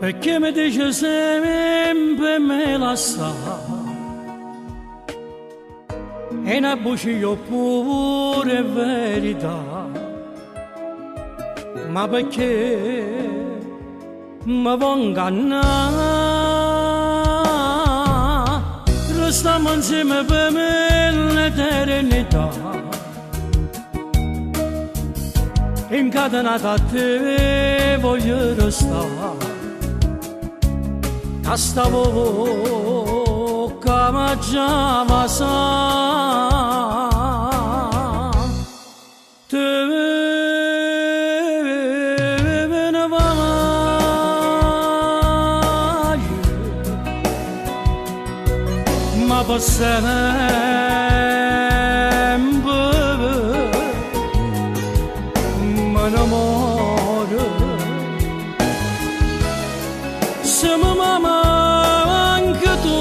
Perché mi dice sempre me la sa e una voce io pure verità, ma perché mi vuoi ingannare? Restiamo insieme per me l'eternità, incatenata a te voglio restare. A sta bocca mangiava sa, te ne vai, ma per sempre mi innamoro. Se mi manca tu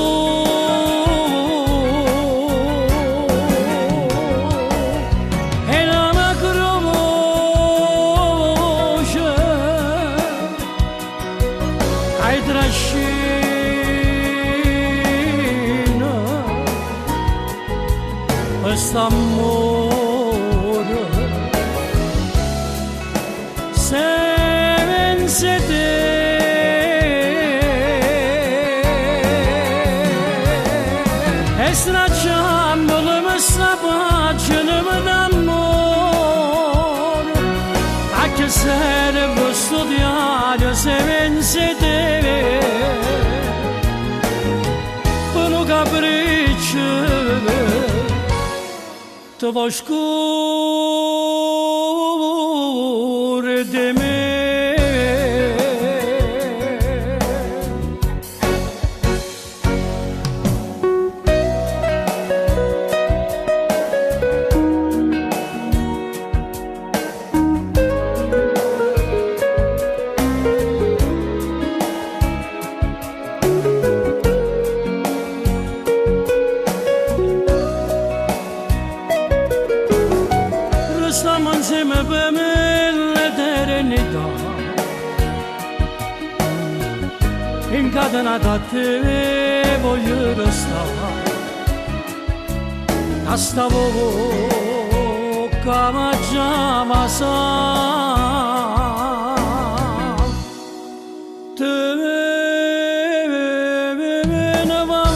e la macro voce hai trascina quest'amore senza te. Stracciandole questa pagina d'amore, a che serve studiare se pensi te? Per un capriccio ti vuoi scuro di me. Stiamo insieme per me l'eternità, incatenata a te voglio restare. A sta bocca mangiava sa, te ne vai,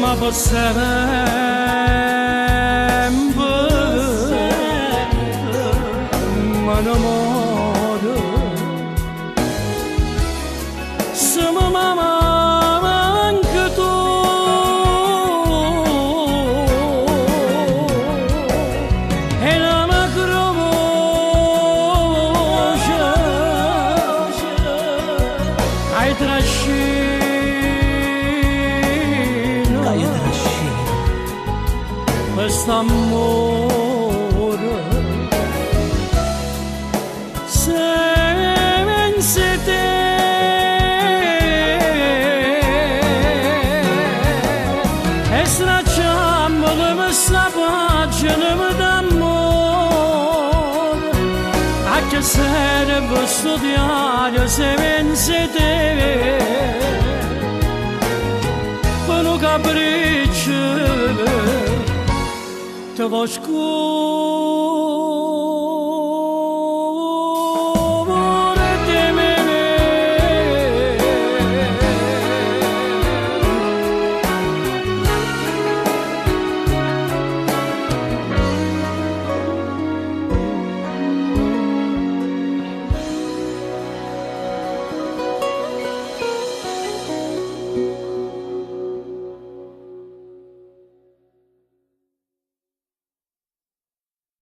ma per sempre mi innamoro. Se mi manca tu e la macro voce hai trascina quest'amore senza te. E stracciandole questa pagina d'amore, a che serve studiare se pensi te? Per un capriccio ti vuoi scuro